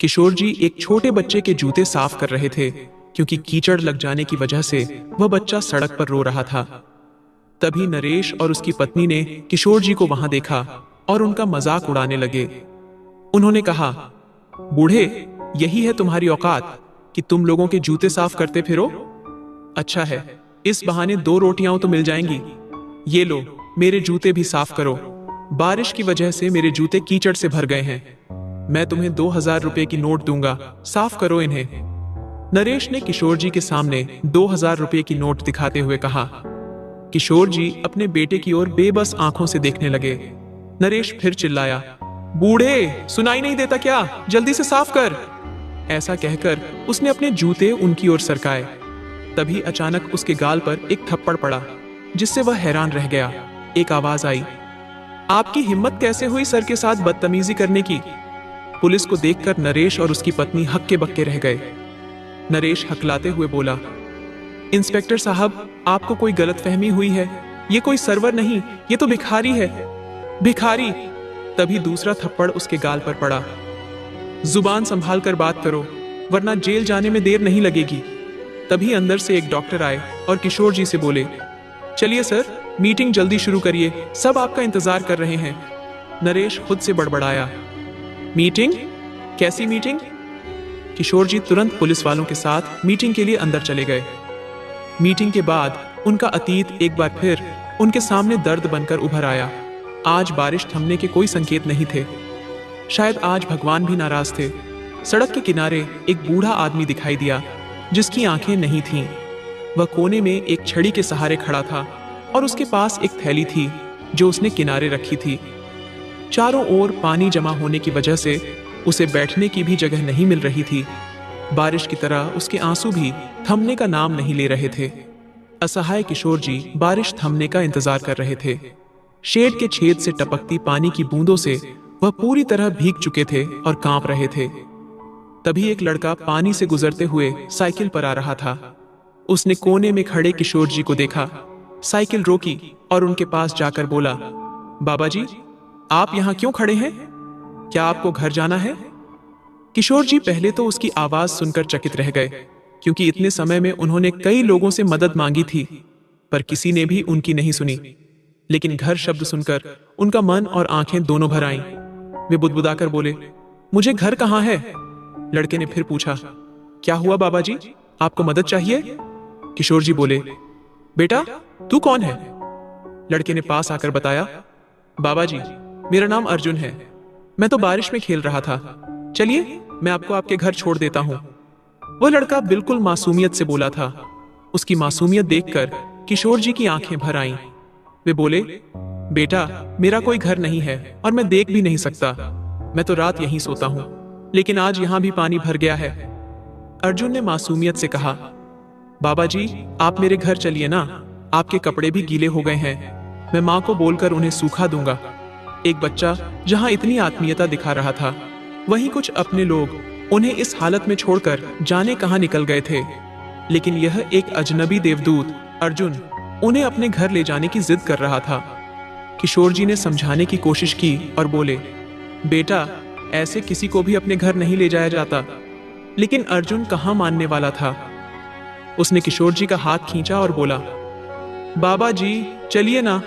किशोर जी एक छोटे बच्चे के जूते साफ कर रहे थे क्योंकि कीचड़ लग जाने की वजह से वह बच्चा सड़क पर रो रहा था। तभी नरेश और उसकी पत्नी ने किशोर जी को वहां देखा और उनका मजाक उड़ाने लगे। उन्होंने कहा, बूढ़े, यही है तुम्हारी औकात कि तुम लोगों के जूते साफ करते फिरो? अच्छा है, इस बहाने 2 रोटियां तो मिल जाएंगी। ये लो, मेरे जूते भी साफ करो। बारिश की वजह से मेरे जूते कीचड़ से भर गए हैं। मैं तुम्हें 2000 रुपए की नोट दूंगा, साफ करो इन्हें। नरेश ने किशोर जी के सामने 2000 रुपए की नोट दिखाते हुए कहा। किशोर जी अपने बेटे की ओर बेबस आंखों से देखने लगे। नरेश फिर चिल्लाया, बूढ़े, सुनाई नहीं देता क्या? जल्दी से साफ कर। ऐसा कहकर उसने अपने जूते उनकी ओर सरकाए। तभी अचानक उसके गाल पर एक थप्पड़ पड़ा, जिससे वह हैरान रह गया। एक आवाज आई, आपकी हिम्मत कैसे हुई सर के साथ बदतमीजी करने की? पुलिस को देखकर नरेश और उसकी पत्नी हक्के बक्के रह गए। नरेश हकलाते हुए बोला, इंस्पेक्टर साहब, आपको कोई गलतफहमी हुई है। ये कोई सर्वर नहीं, ये तो भिखारी है। भिखारी? तभी दूसरा थप्पड़ उसके गाल पर पड़ा। जुबान संभाल कर बात करो, वरना जेल जाने में देर नहीं लगेगी। तभी अंदर से एक डॉक्टर आए और किशोर जी से बोले, चलिए सर, मीटिंग जल्दी शुरू करिए, सब आपका इंतजार कर रहे हैं। नरेश खुद से बड़बड़ाया, मीटिंग? कैसी मीटिंग? किशोर जी तुरंत पुलिस वालों के साथ मीटिंग के लिए अंदर चले गए। मीटिंग के बाद उनका अतीत एक बार फिर उनके सामने दर्द बनकर उभर आया। आज बारिश थमने के कोई संकेत नहीं थे। शायद आज भगवान भी नाराज थे। सड़क के किनारे एक बूढ़ा आदमी दिखाई दिया, जिसकी आंखें नहीं थीं। वह कोने में एक छड़ी के सहारे खड़ा था और उसके पास एक थैली थी जो उसने किनारे रखी थी। चारों ओर पानी जमा होने की वजह से उसे बैठने की भी जगह नहीं मिल रही थी। बारिश की तरह उसके आंसू भी थमने का नाम नहीं ले रहे थे। असहाय किशोर जी बारिश थमने का इंतजार कर रहे थे। शेड के छेद से टपकती पानी की बूंदों से वह पूरी तरह भीग चुके थे और कांप रहे थे। तभी एक लड़का पानी से गुजरते हुए साइकिल पर आ रहा था। उसने कोने में खड़े किशोर जी को देखा, साइकिल रोकी और उनके पास जाकर बोला, बाबा जी, आप यहां क्यों खड़े हैं? क्या आपको घर जाना है? किशोर जी पहले तो उसकी आवाज सुनकर चकित रह गए, क्योंकि इतने समय में उन्होंने कई लोगों से मदद मांगी थी, पर किसी ने भी उनकी नहीं सुनी। लेकिन घर शब्द सुनकर उनका मन और आंखें दोनों भर आईं। वे बुदबुदाकर बोले, मुझे घर कहाँ है? लड़के ने फिर पूछा, क्या हुआ बाबा जी, आपको मदद चाहिए? किशोर जी बोले, बेटा, तू कौन है? लड़के ने पास आकर बताया, बाबा जी, मेरा नाम अर्जुन है। मैं तो बारिश में खेल रहा था। चलिए, मैं आपको आपके घर छोड़ देता हूं। वह लड़का बिल्कुल मासूमियत से बोला था। उसकी मासूमियत देखकर किशोर जी की आंखें भर आईं। वे बोले, बेटा, मेरा कोई घर नहीं है और मैं देख भी नहीं सकता। मैं तो रात यहीं सोता हूं, लेकिन आज यहां भी पानी भर गया है। अर्जुन ने मासूमियत से कहा, बाबा जी, आप मेरे घर चलिए ना, आपके कपड़े भी गीले हो गए हैं। मैं माँ को बोलकर उन्हें सूखा दूंगा। एक बच्चा जहां इतनी आत्मीयता दिखा रहा था, वहीं कुछ अपने लोग उन्हें इस हालत में छोड़कर जाने कहां निकल गए थे। लेकिन यह एक अजनबी देवदूत अर्जुन उन्हें अपने घर ले जाने की जिद कर रहा था। किशोर जी ने समझाने की कोशिश की और बोले, बेटा, ऐसे किसी को भी अपने घर नहीं ले जाया जाता। लेकिन अर्जुन कहां मानने वाला था। उसने किशोर जी का हाथ खींचा और बोला, बाबा जी, चलिए ना,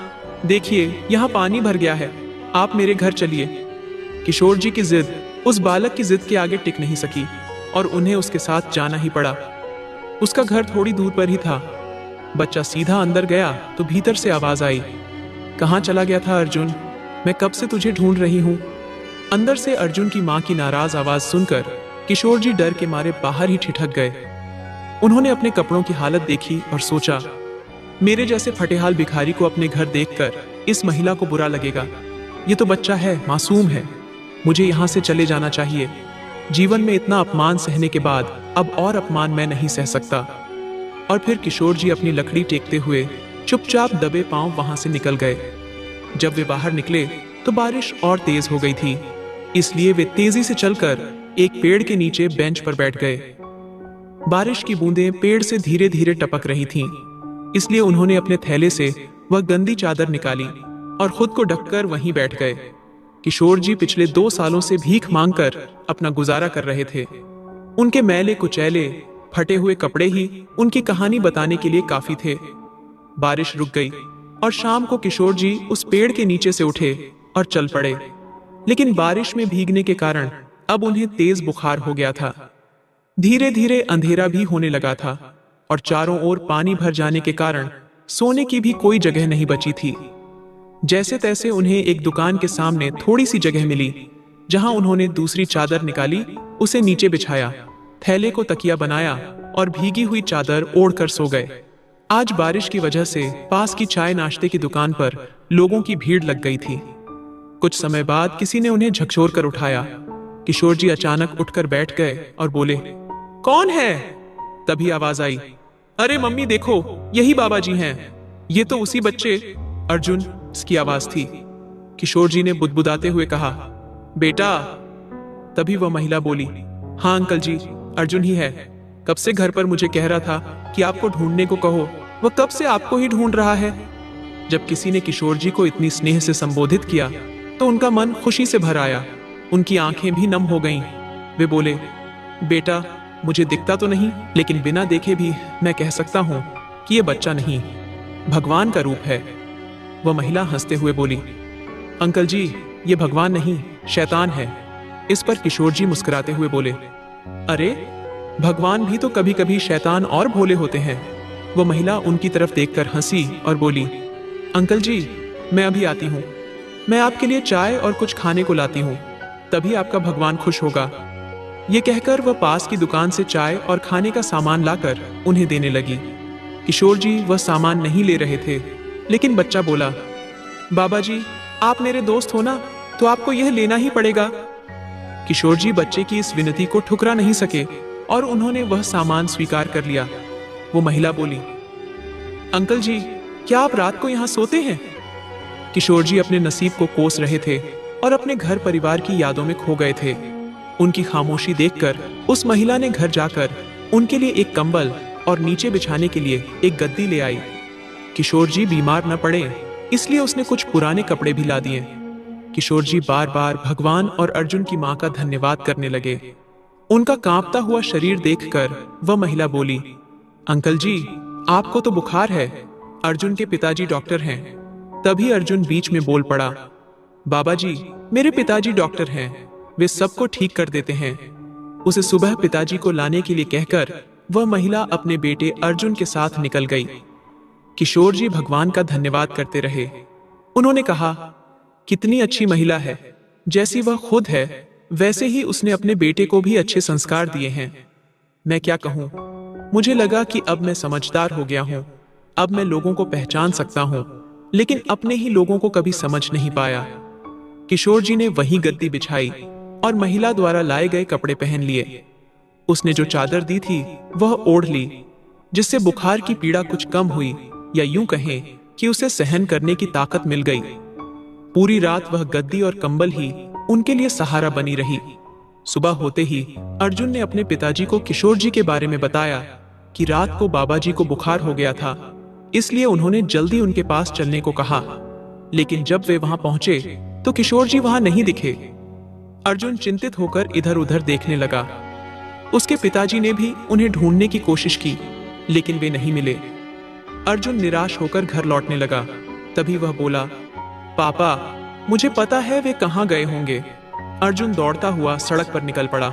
देखिए यहाँ पानी भर गया है, आप मेरे घर चलिए। किशोर जी की जिद उस बालक की जिद के आगे टिक नहीं सकी और उन्हें उसके साथ जाना ही पड़ा। उसका घर थोड़ी दूर पर ही था। बच्चा सीधा अंदर गया तो भीतर से आवाज आई, कहाँ चला गया था अर्जुन? मैं कब से तुझे ढूंढ रही हूँ। अंदर से अर्जुन की माँ की नाराज आवाज सुनकर किशोर जी डर के मारे बाहर ही ठिठक गए। उन्होंने अपने कपड़ों की हालत देखी और सोचा, मेरे जैसे फटेहाल भिखारी को अपने घर देखकर इस महिला को बुरा लगेगा। ये तो बच्चा है, मासूम है। मुझे यहाँ से चले जाना चाहिए। जीवन में इतना अपमान सहने के बाद अब और अपमान मैं नहीं सह सकता। और फिर किशोर जी अपनी लकड़ी टेकते हुए चुपचाप दबे पांव वहां से निकल गए। जब वे बाहर निकले तो बारिश और तेज हो गई थी, इसलिए वे तेजी से चलकर एक पेड़ के नीचे बेंच पर बैठ गए। बारिश की बूंदें पेड़ से धीरे धीरे टपक रही थीं, इसलिए उन्होंने अपने थैले से वह गंदी चादर निकाली और खुद को ढककर वहीं बैठ गए। किशोर जी पिछले 2 सालों से भीख मांगकर अपना गुजारा कर रहे थे। उनके मैले कुचैले फटे हुए कपड़े ही उनकी कहानी बताने के लिए काफी थे। बारिश रुक गई और शाम को किशोर जी उस पेड़ के नीचे से उठे और चल पड़े। लेकिन बारिश में भीगने के कारण अब उन्हें तेज बुखार हो गया था। धीरे धीरे अंधेरा भी होने लगा था और चारों ओर पानी भर जाने के कारण सोने की भी कोई जगह नहीं बची थी। जैसे तैसे उन्हें एक दुकान के सामने थोड़ी सी जगह मिली, जहां उन्होंने दूसरी चादर निकाली, उसे नीचे बिछाया, थैले को तकिया बनाया और भीगी हुई चादर ओढ़कर सो गए। आज बारिश की वजह से पास की चाय नाश्ते की दुकान पर लोगों की भीड़ लग गई थी। कुछ समय बाद किसी ने उन्हें झकझोर कर उठाया। किशोर जी अचानक उठकर बैठ गए और बोले, कौन है? तभी आवाज आई, अरे मम्मी देखो, यही बाबा जी हैं। ये तो उसी बच्चे अर्जुन की आवाज थी। किशोर जी ने बुदबुदाते हुए कहा, बेटा। तभी वह महिला बोली, हाँ अंकल जी, अर्जुन ही है। कब से घर पर मुझे कह रहा था कि आपको ढूंढने को कहो, वह कब से आपको ही ढूंढ रहा है। जब किसी ने किशोर जी को इतनी स्नेह से संबोधित किया तो उनका मन खुशी से भर आया, उनकी आंखें भी नम हो गईं। वे बोले, बेटा मुझे दिखता तो नहीं, लेकिन बिना देखे भी मैं कह सकता हूं कि यह बच्चा नहीं, भगवान का रूप है। वह महिला हंसते हुए बोली, अंकल जी ये भगवान नहीं, शैतान है। इस पर किशोर जी मुस्कुराते हुए बोले, अरे भगवान भी तो कभी कभी शैतान और भोले होते हैं। वह महिला उनकी तरफ देखकर हंसी और बोली, अंकल जी मैं अभी आती हूँ, मैं आपके लिए चाय और कुछ खाने को लाती हूँ, तभी आपका भगवान खुश होगा। ये कहकर वह पास की दुकान से चाय और खाने का सामान लाकर उन्हें देने लगी। किशोर जी वह सामान नहीं ले रहे थे, लेकिन बच्चा बोला, बाबा जी आप मेरे दोस्त हो ना, तो आपको यह लेना ही पड़ेगा। किशोर जी बच्चे की इस विनती को ठुकरा नहीं सके और उन्होंने वह सामान स्वीकार कर लिया। वो महिला बोली, अंकल जी क्या आप रात को यहाँ सोते हैं? किशोर जी अपने नसीब को कोस रहे थे और अपने घर परिवार की यादों में खो गए थे। उनकी खामोशी देखकर उस महिला ने घर जाकर उनके लिए एक कंबल और नीचे बिछाने के लिए एक गद्दी ले आई। किशोर जी बीमार न पड़े इसलिए उसने कुछ पुराने कपड़े भी ला दिए। किशोर जी बार बार भगवान और अर्जुन की मां का धन्यवाद करने लगे। उनका कांपता हुआ शरीर देखकर वह महिला बोली, अंकल जी आपको तो बुखार है, अर्जुन के पिताजी डॉक्टर हैं। तभी अर्जुन बीच में बोल पड़ा, बाबा जी मेरे पिताजी डॉक्टर हैं, वे सबको ठीक कर देते हैं। उसे सुबह पिताजी को लाने के लिए कहकर वह महिला अपने बेटे अर्जुन के साथ निकल गई। किशोर जी भगवान का धन्यवाद करते रहे। उन्होंने कहा, कितनी अच्छी महिला है, जैसी वह खुद है वैसे ही उसने अपने बेटे को भी अच्छे संस्कार दिए हैं। मैं क्या कहूँ, मुझे लगा कि अब मैं समझदार हो गया हूँ, अब मैं लोगों को पहचान सकता हूँ, लेकिन अपने ही लोगों को कभी समझ नहीं पाया। किशोर जी ने वही गद्दी बिछाई और महिला द्वारा लाए गए कपड़े पहन लिए। उसने जो चादर दी थी वह ओढ़ ली, जिससे बुखार की पीड़ा कुछ कम हुई, या यूं कहें कि उसे सहन करने की ताकत मिल गई। पूरी रात वह गद्दी और कंबल ही उनके लिए सहारा बनी रही। सुबह होते ही अर्जुन ने अपने पिताजी को किशोर जी के बारे में बताया कि रात को बाबा जी को बुखार हो गया था, इसलिए उन्होंने जल्दी उनके पास चलने को कहा। लेकिन जब वे वहां पहुंचे तो किशोर जी वहां नहीं दिखे। अर्जुन चिंतित होकर इधर उधर देखने लगा। उसके पिताजी ने भी उन्हें ढूंढने की कोशिश की, लेकिन वे नहीं मिले। अर्जुन निराश होकर घर लौटने लगा। तभी वह बोला, पापा मुझे पता है वे कहां गए होंगे। अर्जुन दौड़ता हुआ सड़क पर निकल पड़ा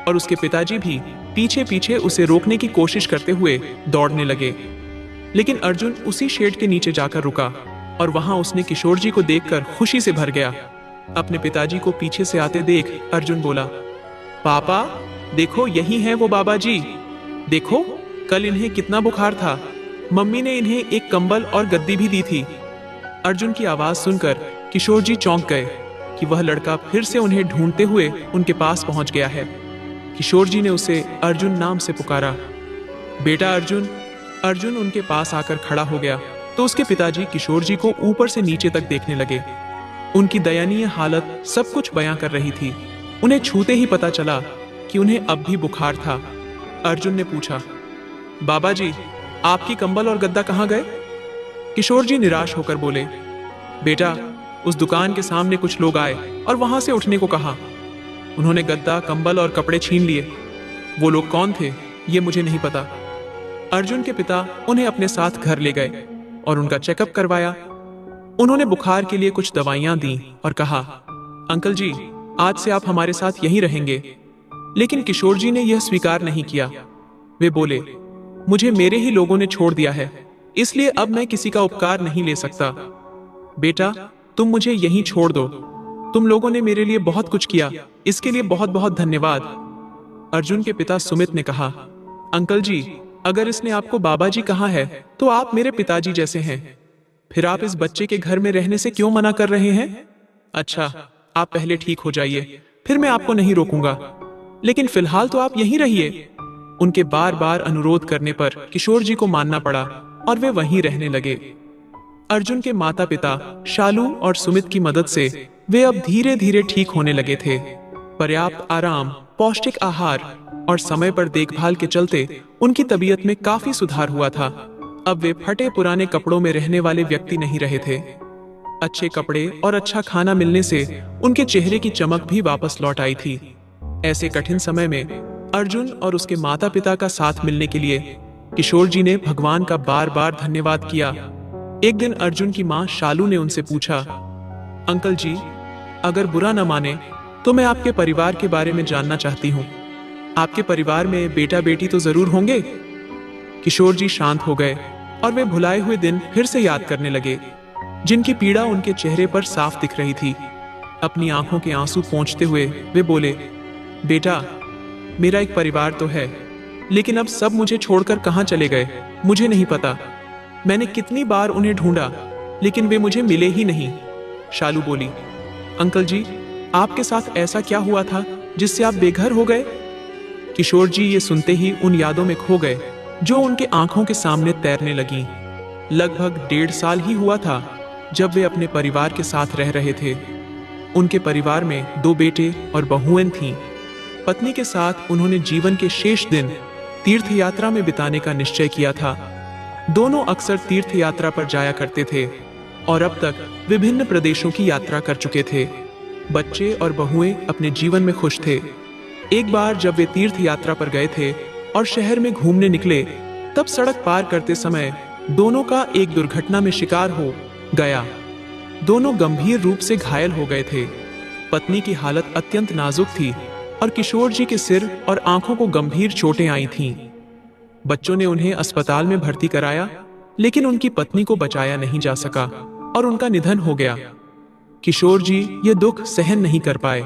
और उसके पिताजी भी पीछे पीछे उसे रोकने की कोशिश करते हुए दौड़ने लगे। लेकिन अर्जुन उसी शेड के नीचे जाकर रुका और वहां उसने किशोर जी को देखकर खुशी से भर गया। अपने पिताजी को पीछे से आते देख अर्जुन बोला, पापा देखो यही है वो बाबा जी, देखो कल इन्हें कितना बुखार था, मम्मी ने इन्हें एक कंबल और गद्दी भी दी थी। अर्जुन की आवाज सुनकर किशोर जी चौंक गए कि वह लड़का फिर से उन्हें ढूंढते हुए उनके पास पहुंच गया है। किशोर जी ने उसे अर्जुन नाम से पुकारा। बेटा अर्जुन। अर्जुन उनके पास आकर खड़ा हो गया तो उसके पिताजी किशोर जी को ऊपर से नीचे तक देखने लगे। उनकी दयनीय हालत सब कुछ बयां कर रही थी। उन्हें छूते ही पता चला कि उन्हें अब भी बुखार था। अर्जुन ने पूछा, बाबा जी आपकी कंबल और गद्दा कहां गए? किशोर जी निराश होकर बोले, बेटा उस दुकान के सामने कुछ लोग आए और वहां से उठने को कहा। उन्होंने गद्दा, कंबल और कपड़े छीन लिए। वो लोग कौन थे ये मुझे नहीं पता। अर्जुन के पिता उन्हें अपने साथ घर ले गए और उनका चेकअप करवाया। उन्होंने बुखार के लिए कुछ दवाइयां दी और कहा, अंकल जी, आज से आप हमारे साथ यहीं रहेंगे। लेकिन किशोर जी ने यह स्वीकार नहीं किया। वे बोले, मुझे मेरे ही लोगों ने छोड़ दिया है, इसलिए अब मैं किसी का उपकार नहीं ले सकता। बेटा, तुम मुझे यहीं छोड़ दो। तुम लोगों ने मेरे लिए बहुत कुछ किया, इसके लिए बहुत बहुत धन्यवाद। अर्जुन के पिता सुमित ने कहा, अंकल जी, अगर इसने आपको बाबा जी कहा है तो आप मेरे पिताजी जैसे हैं। फिर आप इस बच्चे के घर में रहने से क्यों मना कर रहे हैं? अच्छा, आप पहले ठीक हो जाइए, फिर मैं आपको नहीं रोकूंगा, लेकिन फिलहाल तो आप यहीं रहिए। उनके बार बार अनुरोध करने पर किशोर जी को मानना पड़ा और वे वहीं रहने लगे। अर्जुन के माता पिता शालू और सुमित की मदद से वे अब धीरे धीरे ठीक होने लगे थे। पर्याप्त आराम, पौष्टिक आहार और समय पर देखभाल के चलते उनकी तबीयत में काफी सुधार हुआ था। अब वे फटे पुराने कपड़ों में रहने वाले व्यक्ति नहीं रहे थे। अच्छे कपड़े और अच्छा खाना मिलने से उनके चेहरे की चमक भी वापस लौट आई थी। ऐसे कठिन समय में अर्जुन और उसके माता पिता का साथ मिलने के लिए किशोर जी ने भगवान का बार बार धन्यवाद किया। एक दिन अर्जुन की मां शालू ने उनसे पूछा, अंकल जी, अगर बुरा न माने तो मैं आपके परिवार के बारे में जानना चाहती हूँ। आपके परिवार में बेटा बेटी तो जरूर होंगे। किशोर जी शांत हो गए और वे भुलाए हुए दिन फिर से याद करने लगे, जिनकी पीड़ा उनके चेहरे पर साफ दिख रही थी। अपनी आंखों के आंसू पोंछते हुए वे बोले, बेटा, मेरा एक परिवार तो है, लेकिन अब सब मुझे छोड़कर कहां चले गए मुझे नहीं पता। मैंने कितनी बार उन्हें ढूंढा, लेकिन वे मुझे मिले ही नहीं। शालू बोली, अंकल जी, आपके साथ ऐसा क्या हुआ था जिससे आप बेघर हो गए? किशोर जी ये सुनते ही उन यादों में खो गए जो उनके आंखों के सामने तैरने लगी। लगभग 1.5 साल ही हुआ था जब वे अपने परिवार के साथ रह रहे थे। उनके परिवार में 2 बेटे और बहुएं थीं। पत्नी के साथ उन्होंने जीवन के शेष दिन तीर्थ यात्रा में बिताने का निश्चय किया था। दोनों अक्सर तीर्थ यात्रा पर जाया करते थे और अब तक विभिन्न प्रदेशों की यात्रा कर चुके थे। बच्चे और बहुएं अपने जीवन में खुश थे। एक बार जब वे तीर्थ यात्रा पर गए थे और शहर में घूमने निकले, तब सड़क पार करते समय दोनों का एक दुर्घटना में शिकार हो गया। दोनों गंभीर रूप से घायल हो गए थे। पत्नी की हालत अत्यंत नाजुक थी और किशोर जी के सिर और आंखों को गंभीर चोटें आई थीं। बच्चों ने उन्हें अस्पताल में भर्ती कराया, लेकिन उनकी पत्नी को बचाया नहीं जा सका और उनका निधन हो गया। किशोर जी ये दुख सहन नहीं कर पाए।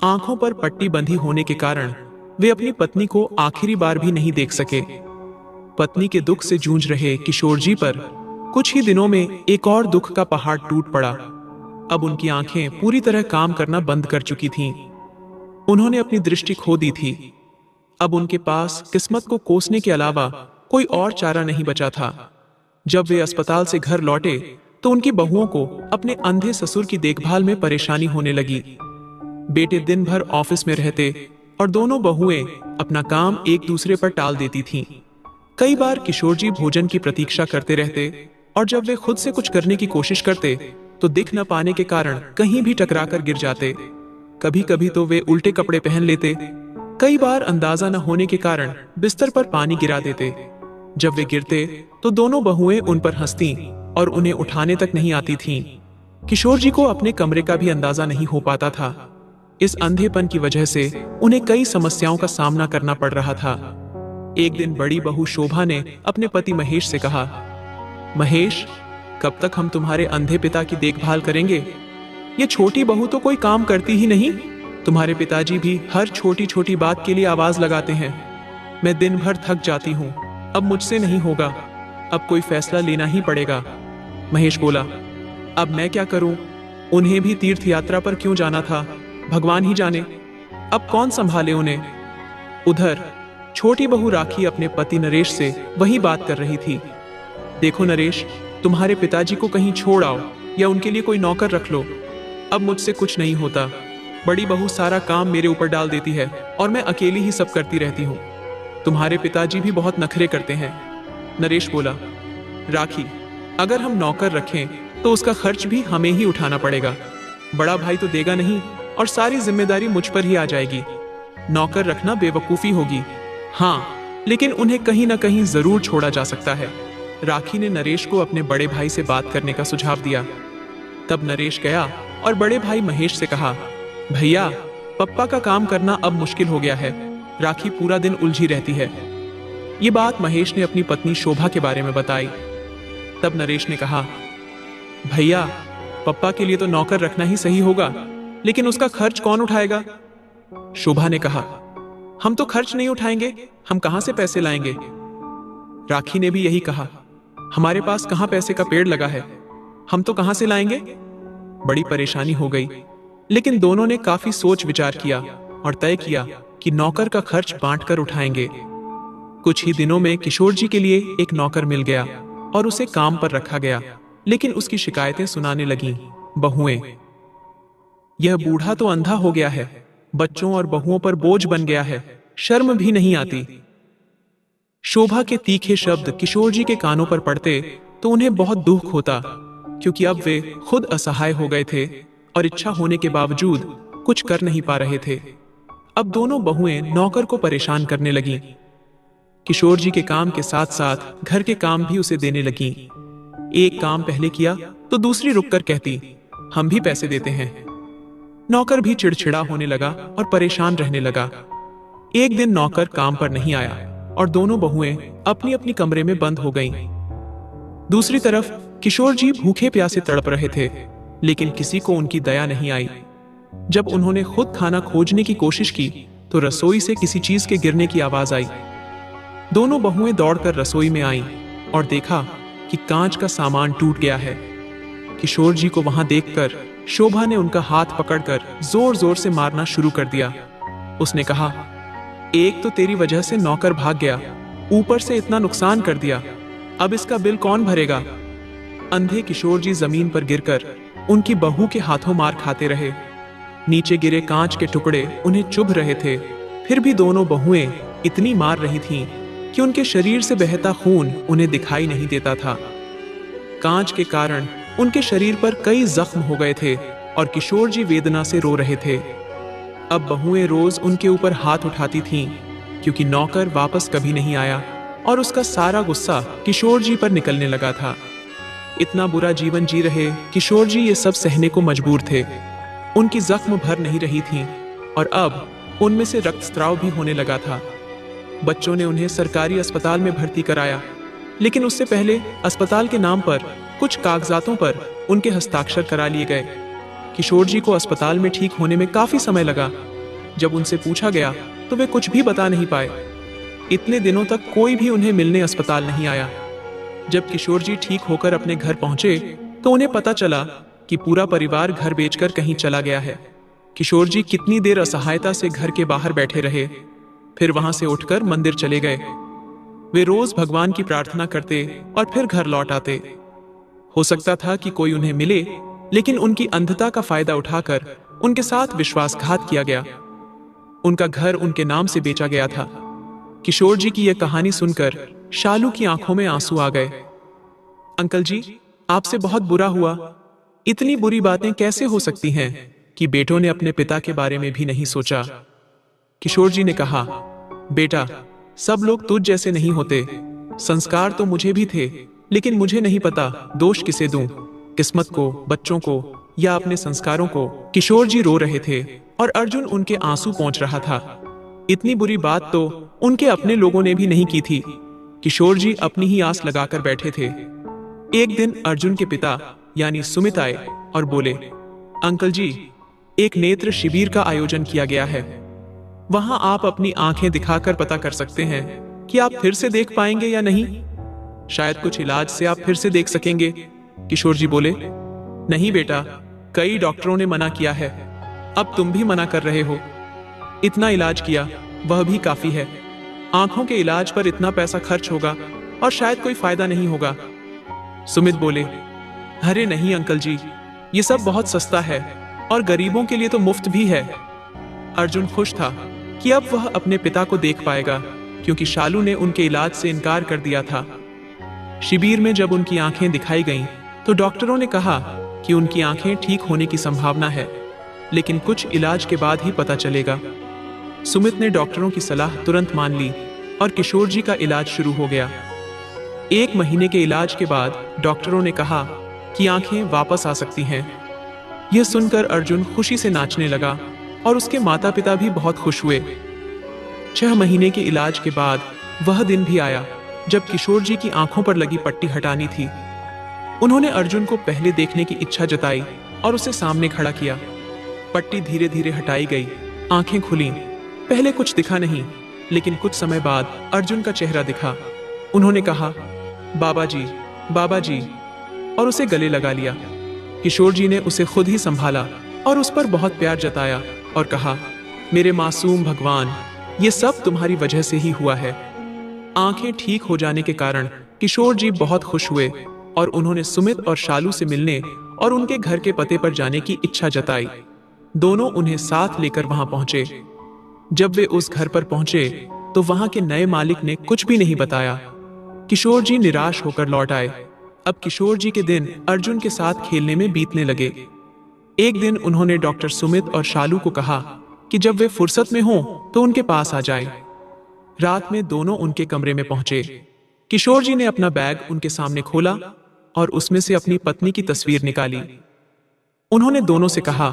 आंखों पर पट्टी बंधी होने के कारण वे अपनी पत्नी को आखिरी बार भी नहीं देख सके। पत्नी के दुख से जूझ रहे किशोर जी पर कुछ ही दिनों में एक और दुख का पहाड़ टूट पड़ा। अब उनकी आंखें पूरी तरह काम करना बंद कर चुकी थीं। उन्होंने अपनी दृष्टि खो दी थी। अब उनके पास किस्मत को कोसने के अलावा कोई और चारा नहीं बचा था। जब वे अस्पताल से घर लौटे तो उनकी बहुओं को अपने अंधे ससुर की देखभाल में परेशानी होने लगी। बेटे दिन भर ऑफिस में रहते और दोनों बहुएं अपना काम एक दूसरे पर टाल देती थीं। कई बार किशोर जी भोजन की प्रतीक्षा करते रहते और जब वे खुद से कुछ करने की कोशिश करते तो दिख न पाने के कारण कहीं भी टकराकर गिर जाते। कभी कभी तो वे उल्टे कपड़े पहन लेते। कई बार अंदाजा न होने के कारण बिस्तर पर पानी गिरा देते। जब वे गिरते तो दोनों बहुएं उन पर हंसती और उन्हें उठाने तक नहीं आती थीं। किशोर जी को अपने कमरे का भी अंदाजा नहीं हो पाता था। इस अंधेपन की वजह से उन्हें कई समस्याओं का सामना करना पड़ रहा था। एक दिन बड़ी बहू शोभा ने अपने पति महेश से कहा, महेश, कब तक हम तुम्हारे अंधे पिता की देखभाल करेंगे? ये छोटी बहू तो कोई काम करती ही नहीं। तुम्हारे पिताजी भी हर छोटी छोटी बात के लिए आवाज लगाते हैं। मैं दिन भर थक जाती हूँ। अब मुझसे नहीं होगा। अब कोई फैसला लेना ही पड़ेगा। महेश बोला, अब मैं क्या करूं? उन्हें भी तीर्थ यात्रा पर क्यों जाना था, भगवान ही जाने। अब कौन संभाले उन्हें? उधर छोटी बहू राखी अपने पति नरेश से वही बात कर रही थी। देखो नरेश, तुम्हारे पिताजी को कहीं छोड़ आओ या उनके लिए कोई नौकर रख लो। अब मुझसे कुछ नहीं होता। बड़ी बहू सारा काम मेरे ऊपर डाल देती है और मैं अकेली ही सब करती रहती हूँ। तुम्हारे पिताजी भी बहुत नखरे करते हैं। नरेश बोला, राखी, अगर हम नौकर रखें तो उसका खर्च भी हमें ही उठाना पड़ेगा। बड़ा भाई तो देगा नहीं और सारी जिम्मेदारी मुझ पर ही आ जाएगी। नौकर रखना बेवकूफी होगी। हाँ, लेकिन उन्हें कहीं ना कहीं जरूर छोड़ा जा सकता है। राखी ने नरेश को अपने बड़े भाई से बात करने का सुझाव दिया। तब नरेश गया और बड़े भाई महेश से कहा, भैया, पप्पा का काम करना अब मुश्किल हो गया है। राखी पूरा दिन उलझी रहती है। ये बात महेश ने अपनी पत्नी शोभा के बारे में बताई। तब नरेश ने कहा, भैया, पप्पा के लिए तो नौकर रखना ही सही होगा, लेकिन उसका खर्च कौन उठाएगा? शोभा ने कहा, हम तो खर्च नहीं उठाएंगे, हम कहां से पैसे लाएंगे? राखी ने भी यही कहा, हमारे पास कहां पैसे का पेड़ लगा है, हम तो कहां से लाएंगे? बड़ी परेशानी हो गई, लेकिन दोनों ने काफी सोच विचार किया और तय किया कि नौकर का खर्च बांटकर उठाएंगे। कुछ ही दिनों में किशोर जी के लिए एक नौकर मिल गया और उसे काम पर रखा गया, लेकिन उसकी शिकायतें सुनाने लगीं बहुएं। यह बूढ़ा तो अंधा हो गया है, बच्चों और बहुओं पर बोझ बन गया है, शर्म भी नहीं आती। शोभा के तीखे शब्द किशोर जी के कानों पर पड़ते तो उन्हें बहुत दुख होता, क्योंकि अब वे खुद असहाय हो गए थे और इच्छा होने के बावजूद कुछ कर नहीं पा रहे थे। अब दोनों बहुएं नौकर को परेशान करने लगीं। किशोर जी के काम के साथ साथ घर के काम भी उसे देने लगीं। एक काम पहले किया तो दूसरी रुककर कहती, हम भी पैसे देते हैं। नौकर भी चिड़चिड़ा होने लगा और परेशान रहने लगा। एक दिन नौकर काम पर नहीं आया और दोनों बहुएं अपनी अपनी कमरे में बंद हो गईं। दूसरी तरफ किशोर जी भूखे प्यासे तड़प रहे थे, लेकिन किसी को उनकी दया नहीं आई। जब उन्होंने खुद खाना खोजने की कोशिश की तो रसोई से किसी चीज के गिरने की आवाज आई। दोनों बहुएं दौड़कर रसोई में आईं और देखा कि कांच का सामान टूट गया है। किशोर जी को वहां देखकर शोभा ने उनका हाथ पकड़कर जोर जोर से मारना शुरू कर दिया। उसने कहा, एक तो तेरी वजह से नौकर भाग गया, ऊपर से इतना नुकसान कर दिया, अब इसका बिल कौन भरेगा? अंधे किशोर जी जमीन पर गिरकर उनकी बहू के हाथों मार खाते रहे। नीचे गिरे कांच के टुकड़े उन्हें चुभ रहे थे, फिर भी दोनों बहुएं इतनी मार रही थीं कि उनके शरीर से बहता खून उन्हें दिखाई नहीं देता था। कांच के कारण उनके शरीर पर कई जख्म हो गए थे और किशोर जी वेदना से रो रहे थे। अब बहुएं रोज उनके ऊपर हाथ उठाती थीं, क्योंकि नौकर वापस कभी नहीं आया और उसका सारा गुस्सा किशोर जी पर निकलने लगा था। इतना बुरा जीवन जी रहे किशोर जी ये सब सहने को मजबूर थे। उनकी जख्म भर नहीं रही थीं और अब उनमें से रक्तस्राव भी होने लगा था। बच्चों ने उन्हें सरकारी अस्पताल में भर्ती कराया, लेकिन उससे पहले अस्पताल के नाम पर कुछ कागजातों पर उनके हस्ताक्षर करा लिए गए। किशोर जी को अस्पताल में ठीक होने में काफी समय लगा। जब उनसे पूछा गया तो वे कुछ भी बता नहीं पाए। इतने दिनों तक कोई भी उन्हें मिलने अस्पताल नहीं आया। जब किशोर जी ठीक होकर अपने घर पहुंचे तो उन्हें पता चला कि पूरा परिवार घर बेचकर कहीं चला गया है। किशोर जी कितनी देर असहायता से घर के बाहर बैठे रहे, फिर वहां से उठकर मंदिर चले गए। वे रोज भगवान की प्रार्थना करते और फिर घर लौट आते। हो सकता था कि कोई उन्हें मिले, लेकिन उनकी अंधता का फायदा उठाकर उनके साथ विश्वासघात किया गया। उनका घर उनके नाम से बेचा गया था। किशोर जी की यह कहानी सुनकर शालू की आंखों में आंसू आ गए। अंकल जी, आपसे बहुत बुरा हुआ। इतनी बुरी बातें कैसे हो सकती हैं कि बेटों ने अपने पिता के बारे में भी नहीं सोचा। किशोर जी ने कहा, बेटा, सब लोग तुझ जैसे नहीं होते। संस्कार तो मुझे भी थे, लेकिन मुझे नहीं पता दोष किसे दूं, किस्मत को, बच्चों को या अपने संस्कारों को। किशोर जी रो रहे थे और अर्जुन उनके आंसू पहुंच रहा था। इतनी बुरी बात तो उनके अपने लोगों ने भी नहीं की थी। किशोर जी अपनी ही आस लगाकर बैठे थे। एक दिन अर्जुन के पिता यानी सुमित आए और बोले, अंकल जी, एक नेत्र शिविर का आयोजन किया गया है। वहां आप अपनी आंखें दिखाकर पता कर सकते हैं कि आप फिर से देख पाएंगे या नहीं। शायद कुछ इलाज से आप फिर से देख सकेंगे। किशोर जी बोले, नहीं बेटा, कई डॉक्टरों ने मना किया है, अब तुम भी मना कर रहे हो। इतना इलाज किया, वह भी काफी है। आंखों के इलाज पर इतना पैसा खर्च होगा और शायद कोई फायदा नहीं होगा। सुमित बोले, अरे नहीं अंकल जी, ये सब बहुत सस्ता है और गरीबों के लिए तो मुफ्त भी है। अर्जुन खुश था कि अब वह अपने पिता को देख पाएगा, क्योंकि शालू ने उनके इलाज से इनकार कर दिया था। शिविर में जब उनकी आंखें दिखाई गईं, तो डॉक्टरों ने कहा कि उनकी आंखें ठीक होने की संभावना है, लेकिन कुछ इलाज के बाद ही पता चलेगा। सुमित ने डॉक्टरों की सलाह तुरंत मान ली और किशोर जी का इलाज शुरू हो गया। 1 महीने के इलाज के बाद डॉक्टरों ने कहा कि आंखें वापस आ सकती हैं। यह सुनकर अर्जुन खुशी से नाचने लगा और उसके माता पिता भी बहुत खुश हुए। 6 महीने के इलाज के बाद वह दिन भी आया जब किशोर जी की आंखों पर लगी पट्टी हटानी थी। उन्होंने अर्जुन को पहले देखने की इच्छा जताई और उसे सामने खड़ा किया। पट्टी धीरे धीरे हटाई गई, आंखें खुलीं। पहले कुछ दिखा नहीं, लेकिन कुछ समय बाद अर्जुन का चेहरा दिखा। उन्होंने कहा, बाबा जी, और उसे गले लगा लिया। किशोर जी ने उसे खुद ही संभाला और उस पर बहुत प्यार जताया और कहा, मेरे मासूम भगवान, ये सब तुम्हारी वजह से ही हुआ है। आंखें ठीक हो जाने के कारण किशोर जी बहुत खुश हुए और उन्होंने सुमित और शालू से मिलने और उनके घर के पते पर जाने की इच्छा जताई। दोनों उन्हें साथ लेकर वहां पहुंचे। जब वे उस घर पर पहुंचे तो वहां के नए मालिक ने कुछ भी नहीं बताया। किशोर जी निराश होकर लौट आए। अब किशोर जी के दिन अर्जुन के साथ खेलने में बीतने लगे। एक दिन उन्होंने डॉक्टर सुमित और शालू को कहा कि जब वे फुर्सत में हों तो उनके पास आ जाएं। रात में दोनों उनके कमरे में पहुंचे। किशोर जी ने अपना बैग उनके सामने खोला और उसमें से अपनी पत्नी की तस्वीर निकाली। उन्होंने दोनों से कहा,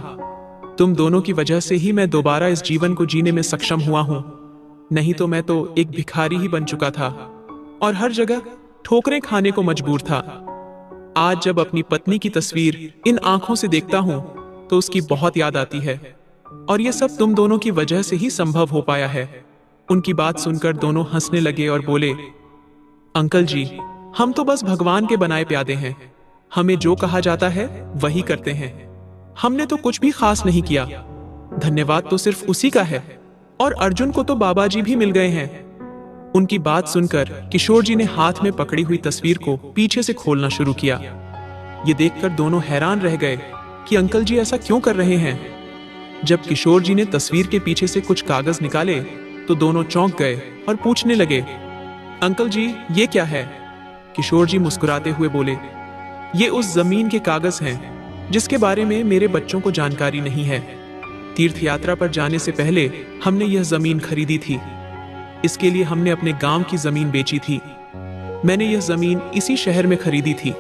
तुम दोनों की वजह से ही मैं दोबारा इस जीवन को जीने में सक्षम हुआ हूं, नहीं तो मैं तो एक भिखारी ही बन चुका था और हर जगह ठोकरें खाने को मजबूर था। आज जब अपनी पत्नी की तस्वीर इन आंखों से देखता हूं तो उसकी बहुत याद आती है और यह सब तुम दोनों की वजह से ही संभव हो पाया है। उनकी बात सुनकर दोनों हंसने लगे और बोले, अंकल जी, हम तो बस भगवान के बनाए प्यादे हैं। हमें जो कहा जाता है वही करते हैं। हमने तो कुछ भी खास नहीं किया। धन्यवाद तो सिर्फ उसी का है और अर्जुन को तो बाबा जी भी मिल गए हैं। उनकी बात सुनकर किशोर जी ने हाथ में पकड़ी हुई तस्वीर को पीछे से खोलना शुरू किया। ये देखकर दोनों हैरान रह गए कि अंकल जी ऐसा क्यों कर रहे हैं। जब किशोर जी ने तस्वीर के पीछे से कुछ कागज निकाले तो दोनों चौंक गए और पूछने लगे, अंकल जी, ये क्या है? किशोर जी मुस्कुराते हुए बोले, ये उस जमीन के कागज हैं जिसके बारे में मेरे बच्चों को जानकारी नहीं है। तीर्थ यात्रा पर जाने से पहले हमने यह जमीन खरीदी थी। इसके लिए हमने अपने गांव की जमीन बेची थी। मैंने यह जमीन इसी शहर में खरीदी थी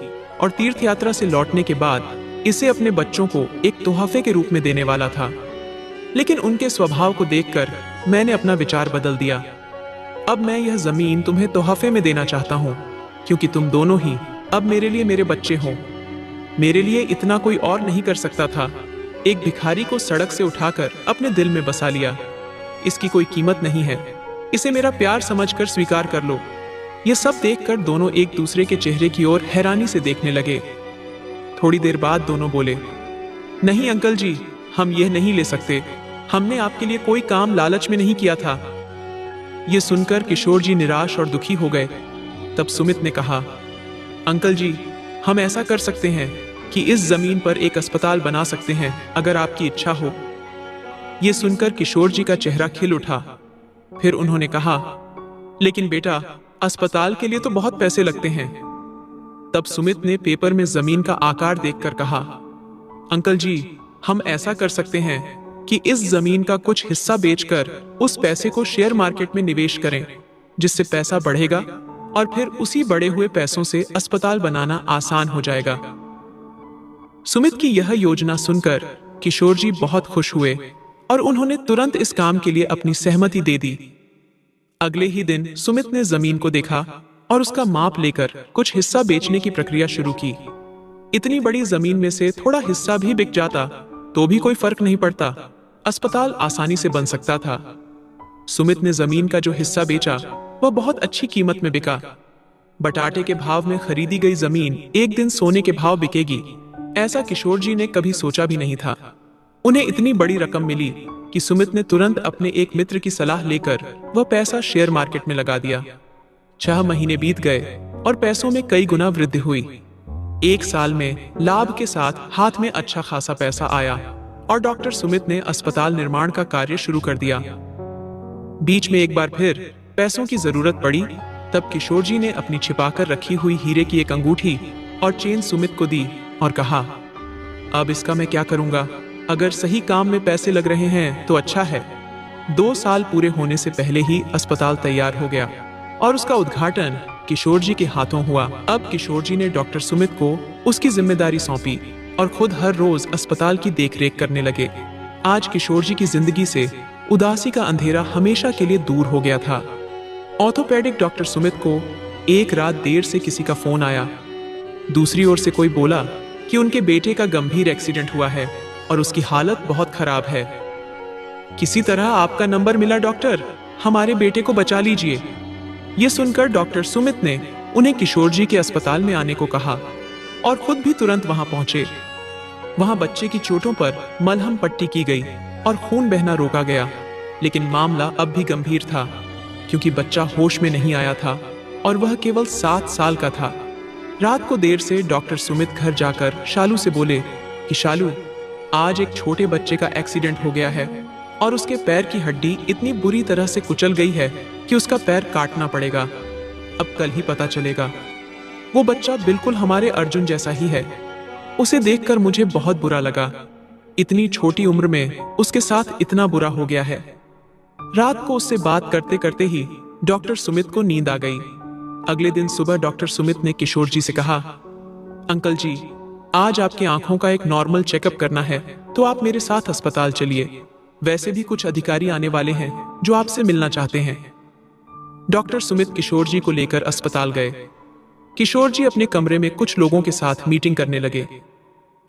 और तीर्थ यात्रा से लौटने के बाद इसे अपने बच्चों को एक तोहफे के रूप में देने वाला था, लेकिन उनके स्वभाव को देखकर मैंने अपना विचार बदल दिया। अब मैं यह जमीन तुम्हें तोहफे में देना चाहता हूँ, क्योंकि तुम दोनों ही अब मेरे लिए मेरे बच्चे हो। मेरे लिए इतना कोई और नहीं कर सकता था। एक भिखारी को सड़क से उठाकर अपने दिल में बसा लिया। इसकी कोई कीमत नहीं है। इसे मेरा प्यार समझकर स्वीकार कर लो। यह सब देखकर दोनों एक दूसरे के चेहरे की ओर हैरानी से देखने लगे। थोड़ी देर बाद दोनों बोले, नहीं अंकल जी, हम यह नहीं ले सकते। हमने आपके लिए कोई काम लालच में नहीं किया था। यह सुनकर किशोर जी निराश और दुखी हो गए। तब सुमित ने कहा, अंकल जी, हम ऐसा कर सकते हैं कि इस जमीन पर एक अस्पताल बना सकते हैं, अगर आपकी इच्छा हो। यह सुनकर किशोर जी का चेहरा खिल उठा। फिर उन्होंने कहा, लेकिन बेटा, अस्पताल के लिए तो बहुत पैसे लगते हैं। तब सुमित ने पेपर में जमीन का आकार देखकर कहा, अंकल जी, हम ऐसा कर सकते हैं कि इस जमीन का कुछ हिस्सा बेचकर उस पैसे को शेयर मार्केट में निवेश करें, जिससे पैसा बढ़ेगा और फिर उसी बढ़े हुए पैसों से अस्पताल बनाना आसान हो जाएगा। सुमित की यह योजना सुनकर किशोर जी बहुत खुश हुए और उन्होंने तुरंत इस काम के लिए अपनी सहमति दे दी। अगले ही दिन सुमित ने जमीन को देखा और उसका माप लेकर कुछ हिस्सा बेचने की प्रक्रिया शुरू की। इतनी बड़ी जमीन में से थोड़ा हिस्सा भी बिक जाता तो भी कोई फर्क नहीं पड़ता। अस्पताल आसानी से बन सकता था। सुमित ने जमीन का जो हिस्सा बेचा वह बहुत अच्छी कीमत में बिका। बटाटे के भाव में खरीदी गई जमीन एक दिन सोने के भाव बिकेगी, ऐसा किशोर जी ने कभी सोचा भी नहीं था। उन्हें इतनी बड़ी रकम मिली कि सुमित ने तुरंत अपने एक मित्र की सलाह लेकर वह पैसा शेयर मार्केट में लगा दिया। 6 महीने बीत गए और पैसों में कई गुना वृद्धि हुई। 1 साल में लाभ के साथ हाथ में अच्छा खासा पैसा आया और डॉक्टर सुमित ने अस्पताल निर्माण का कार्य शुरू कर दिया। बीच में एक बार फिर पैसों की जरूरत पड़ी। तब किशोर जी ने अपनी छिपाकर रखी हुई हीरे की एक अंगूठी और चेन सुमित को दी और कहा, अब इसका मैं क्या करूंगा? अगर सही काम में पैसे लग रहे हैं तो अच्छा है। 2 साल पूरे होने से पहले ही अस्पताल तैयार हो गया और उसका उद्घाटन किशोर जी के हाथों हुआ। अब किशोर जी ने डॉक्टर सुमित को उसकी जिम्मेदारी सौंपी और खुद हर रोज अस्पताल की देखरेख करने लगे। आज किशोर जी की जिंदगी से उदासी का अंधेरा हमेशा के लिए दूर हो गया था। ऑर्थोपेडिक डॉक्टर सुमित को एक रात देर से किसी का फोन आया। दूसरी ओर से कोई बोला कि उनके बेटे का गंभीर एक्सीडेंट हुआ है और उसकी हालत बहुत खराब है। किसी तरह आपका नंबर मिला डॉक्टर, हमारे बेटे को बचा लीजिए। ये सुनकर डॉक्टर सुमित ने उन्हें किशोर जी के अस्पताल में आने को कहा और खुद भी तुरंत वहां पहुंचे। वहां बच्चे की चोटों पर मलहम पट्टी की गई और खून बहना रोका गया, लेकिन मामला अब भी गंभीर था क्योंकि बच्चा होश में नहीं आया था और वह केवल 7 साल का था। रात को देर से डॉक्टर सुमित घर जाकर शालू से बोले कि शालू, आज एक छोटे बच्चे का एक्सीडेंट हो गया है और उसके पैर की हड्डी इतनी बुरी तरह से कुचल गई है कि उसका पैर काटना पड़ेगा। अब कल ही पता चलेगा। वो बच्चा बिल्कुल हमारे अर्जुन जैसा ही है। उसे देखकर मुझे बहुत बुरा लगा। इतनी छोटी उम्र में उसके साथ इतना बुरा हो गया है। रात को उससे बात करते करते ही डॉक्टर सुमित को नींद आ गई। अगले दिन सुबह डॉक्टर सुमित ने किशोर जी से कहा, अंकल जी, आज आपकी आंखों का एक नॉर्मल चेकअप करना है तो आप मेरे साथ अस्पताल चलिए। वैसे भी कुछ अधिकारी आने वाले हैं जो आपसे मिलना चाहते हैं। डॉक्टर सुमित किशोर जी को लेकर अस्पताल गए। किशोर जी अपने कमरे में कुछ लोगों के साथ मीटिंग करने लगे।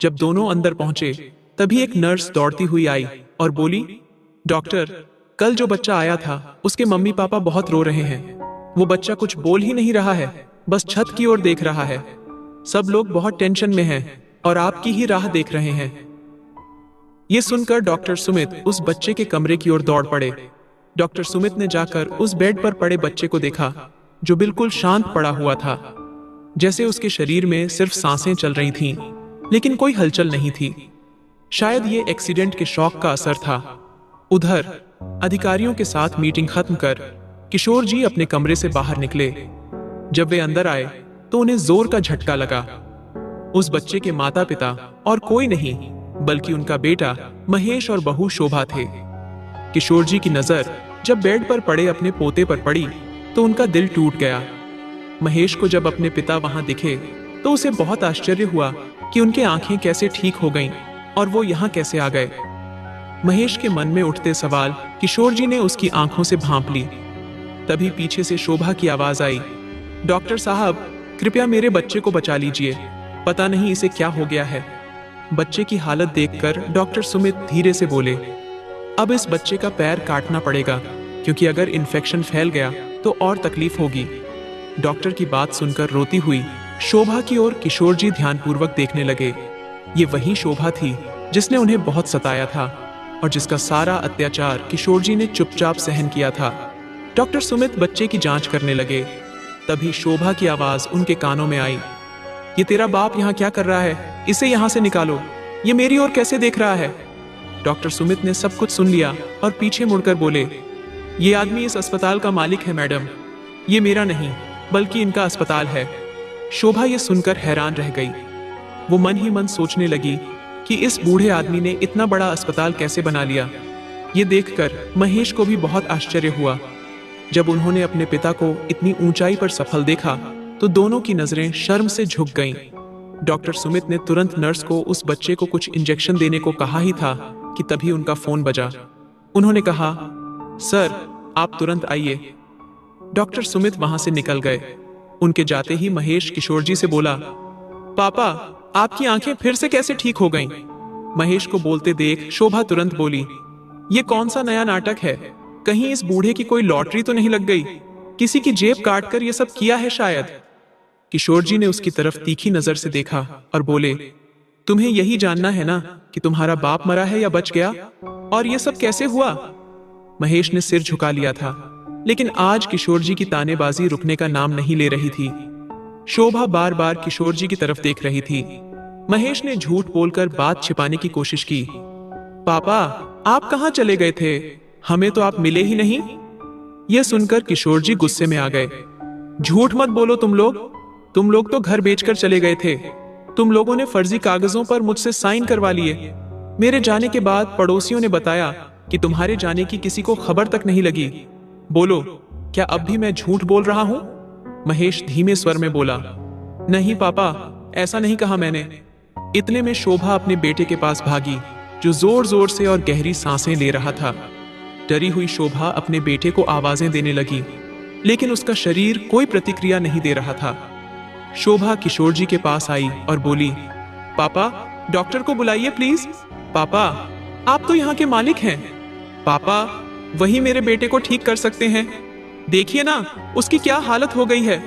जब दोनों अंदर पहुंचे तभी एक नर्स दौड़ती हुई आई और बोली, डॉक्टर, कल जो बच्चा आया था उसके मम्मी पापा बहुत रो रहे हैं। वो बच्चा कुछ बोल ही नहीं रहा है, बस छत की ओर देख रहा है। सब लोग बहुत टेंशन में हैं और आपकी ही राह देख रहे हैं। ये सुनकर डॉक्टर सुमित उस बच्चे के कमरे की ओर दौड़ पड़े। डॉक्टर सुमित ने जाकर उस बेड पर पड़े बच्चे को देखा जो बिल्कुल शांत पड़ा हुआ था, जैसे उसके शरीर में सिर्फ सांसें चल रही थीं, लेकिन कोई हलचल नहीं थी। शायद ये एक्सीडेंट के शॉक का असर था। उधर अधिकारियों के साथ मीटिंग खत्म कर किशोर जी अपने कमरे से बाहर निकले। जब वे अंदर आए तो उन्हें जोर का झटका लगा। उस बच्चे के माता पिता और कोई नहीं बल्कि उनका बेटा महेश और बहू शोभा थे। किशोर जी की नजर जब बेड पर पड़े अपने पोते पर पड़ी तो उनका दिल टूट गया। महेश को जब अपने पिता वहां दिखे तो उसे बहुत आश्चर्य हुआ कि उनकी आंखें कैसे ठीक हो गईं और वो यहाँ कैसे आ गए। महेश के मन में उठते सवाल किशोर जी ने उसकी आंखों से भांप ली। तभी पीछे से शोभा की आवाज आई, डॉक्टर साहब, कृपया मेरे बच्चे को बचा लीजिए, पता नहीं इसे क्या हो गया है। बच्चे की हालत देखकर डॉक्टर सुमित धीरे से बोले, अब इस बच्चे का पैर काटना पड़ेगा क्योंकि अगर इन्फेक्शन फैल गया तो और तकलीफ होगी। डॉक्टर की बात सुनकर रोती हुई शोभा की ओर किशोर जी ध्यानपूर्वक देखने लगे। ये वही शोभा थी जिसने उन्हें बहुत सताया था और जिसका सारा अत्याचार किशोर जी ने चुपचाप सहन किया था। डॉक्टर सुमित बच्चे की जांच करने लगे। तभी शोभा की आवाज उनके कानों में आई, ये तेरा बाप यहाँ क्या कर रहा है? इसे यहाँ से निकालो। ये मेरी ओर कैसे देख रहा है? डॉक्टर सुमित ने सब कुछ सुन लिया और पीछे मुड़कर बोले, ये आदमी इस अस्पताल का मालिक है मैडम, ये मेरा नहीं बल्कि इनका अस्पताल है। शोभा ये सुनकर हैरान रह गई। वो मन ही मन सोचने लगी कि इस बूढ़े आदमी ने इतना बड़ा अस्पताल कैसे बना लिया। ये देखकर महेश को भी बहुत आश्चर्य हुआ। जब उन्होंने अपने पिता को इतनी ऊंचाई पर सफल देखा तो दोनों की नजरें शर्म से झुक गईं। डॉक्टर सुमित ने तुरंत नर्स को उस बच्चे को कुछ इंजेक्शन देने को कहा ही था कि तभी उनका फोन बजा। उन्होंने कहा, सर आप तुरंत आइए। डॉक्टर सुमित वहां से निकल गए। उनके जाते ही महेश किशोर जी से बोला, पापा आपकी आंखें फिर से कैसे ठीक हो गईं? महेश को बोलते देख शोभा तुरंत बोली, ये कौन सा नया नाटक है? कहीं इस बूढ़े की कोई लॉटरी तो नहीं लग गई? किसी की जेब काटकर ये सब किया है शायद। किशोर जी ने उसकी तरफ तीखी नजर से देखा और बोले, तुम्हें यही जानना है ना कि तुम्हारा बाप मरा है या बच गया, और ये सब कैसे हुआ? महेश ने सिर झुका लिया था, लेकिन आज किशोर जी की तानेबाजी रुकने का नाम नहीं ले रही थी। शोभा बार बार किशोर जी की तरफ देख रही थी। महेश ने झूठ बोलकर बात छिपाने की कोशिश की। पापा आप कहां चले गए थे? हमें तो आप मिले ही नहीं। यह सुनकर किशोर जी गुस्से में आ गए। झूठ मत बोलो तुम लोग, तुम लोग तो घर बेचकर चले गए थे। तुम लोगों ने फर्जी कागजों पर मुझसे साइन करवा लिए। मेरे जाने के बाद पड़ोसियों ने बताया कि तुम्हारे जाने की किसी को खबर तक नहीं लगी। बोलो, क्या अब भी मैं झूठ बोल रहा हूं? महेश धीमे स्वर में बोला। नहीं पापा, ऐसा नहीं कहा मैंने। इतने में शोभा अपने बेटे के पास भागी, जो जोर जोर से और गहरी सांसें ले रहा था। डरी हुई शोभा अपने बेटे को आवाजें देने लगी, लेकिन उसका शरीर कोई प्रतिक्रिया नहीं दे रहा था। शोभा किशोर जी के पास आई और बोली, पापा, डॉक्टर को बुलाइए प्लीज। पापा, आप तो यहाँ के मालिक हैं। पापा, वही मेरे बेटे को ठीक कर सकते हैं। देखिए ना, उसकी क्या हालत हो गई है।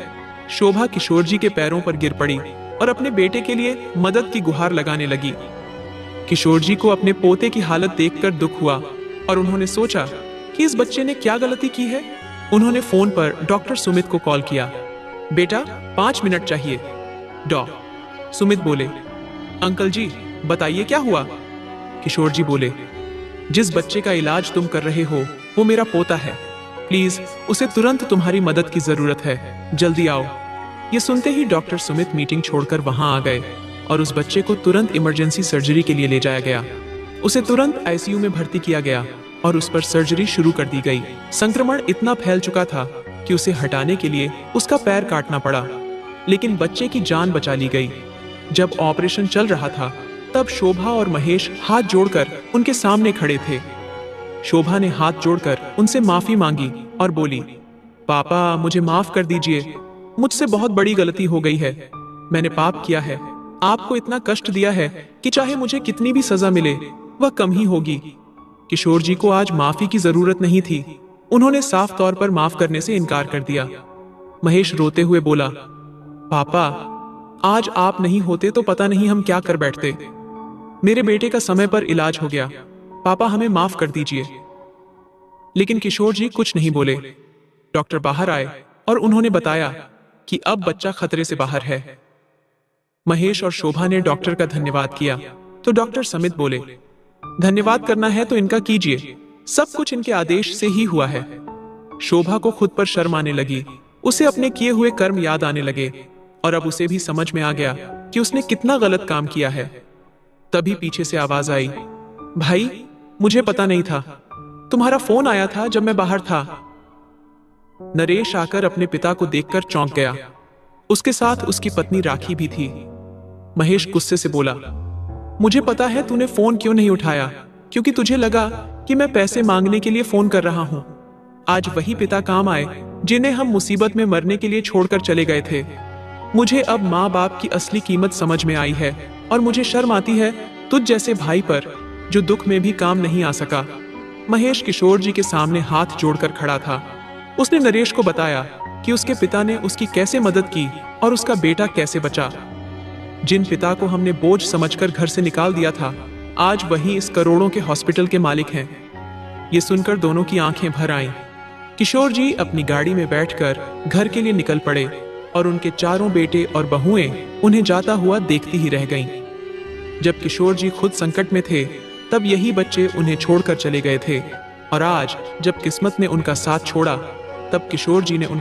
शोभा किशोर जी के पैरों पर गिर पड़ी और अपने बेटे के लिए मदद की गुहार लगाने लगी। किशोर जी को अपने पोते की हालत देखकर दुख हुआ और उन्होंने सोचा कि इस बच्चे ने क्या गलती की है। उन्होंने फोन पर डॉक्टर सुमित को कॉल किया। बेटा, 5 मिनट चाहिए। सुमित बोले, अंकल जी बताइए क्या हुआ। किशोर जी बोले, जिस बच्चे का इलाज तुम कर रहे हो वो मेरा पोता है। प्लीज उसे तुरंत तुम्हारी मदद की जरूरत है, जल्दी आओ। ये सुनते ही डॉक्टर सुमित मीटिंग छोड़कर वहां आ गए और उस बच्चे को तुरंत इमरजेंसी सर्जरी के लिए ले जाया गया। उसे तुरंत आईसीयू में भर्ती किया गया और उस पर सर्जरी शुरू कर दी गई। संक्रमण इतना फैल चुका था कि उसे हटाने के लिए उसका पैर काटना पड़ा, लेकिन बच्चे की जान बचा ली गई। जब ऑपरेशन चल रहा था तब शोभा और महेश हाथ जोड़कर उनके सामने खड़े थे। शोभा ने हाथ जोड़कर उनसे माफी मांगी और बोली, पापा, मुझे माफ कर दीजिए। मुझसे बहुत बड़ी गलती हो गई है। मैंने पाप किया है, आपको इतना कष्ट दिया है कि चाहे मुझे कितनी भी सजा मिले वह कम ही होगी। किशोर जी को आज माफी की जरूरत नहीं थी। उन्होंने साफ तौर पर माफ करने से इनकार कर दिया। महेश रोते हुए बोला, पापा, आज आप नहीं होते तो पता नहीं हम क्या कर बैठते। मेरे बेटे का समय पर इलाज हो गया। पापा, हमें माफ कर दीजिए। लेकिन किशोर जी कुछ नहीं बोले। डॉक्टर बाहर आए और उन्होंने बताया कि अब बच्चा खतरे से बाहर है। महेश और शोभा ने डॉक्टर का धन्यवाद किया तो डॉक्टर सुमित बोले, धन्यवाद करना है तो इनका कीजिए, सब कुछ इनके आदेश से ही हुआ है। शोभा को खुद पर शर्म आने लगी। उसे अपने किए हुए कर्म याद आने लगे और अब उसे भी समझ में आ गया कि उसने कितना गलत काम किया है। तभी पीछे से आवाज आई, भाई, मुझे पता नहीं था। तुम्हारा फोन आया था जब मैं बाहर था। नरेश आकर अपने पिता को देखकर चौंक गया। उसके साथ उसकी पत्नी राखी भी थी। महेश गुस्से से बोला, मुझे पता है तूने फोन क्यों नहीं उठाया, क्योंकि तुझे लगा कि मैं पैसे मांगने के लिए फोन कर रहा हूं। आज वही पिता काम आए जिन्हें हम मुसीबत में मरने के लिए छोड़कर चले गए थे। मुझे अब माँ बाप की असली कीमत समझ में आई है और मुझे शर्म आती है तुझ जैसे भाई पर जो दुख में भी काम नहीं आ सका। महेश किशोर जी के सामने हाथ जोड़कर खड़ा था। उसने नरेश को बताया कि उसके पिता ने उसकी कैसे मदद की और उसका बेटा कैसे बचा। जिन पिता को हमने बोझ समझकर घर से निकाल दिया था, आज वही इस करोड़ों के हॉस्पिटल के मालिक हैं। ये सुनकर दोनों की आंखें भर आईं। किशोर जी अपनी गाड़ी में बैठकर घर के लिए निकल पड़े और उनके चारों बेटे और बहुएं उन्हें जाता हुआ देखती ही रह गईं। जब किशोर जी खुद संकट में थे, तब यही बच्चे उन्हें छोड़कर चले गए थे और आज जब किस्मत ने उनका साथ छोड़ा, तब किशोर जी ने उनका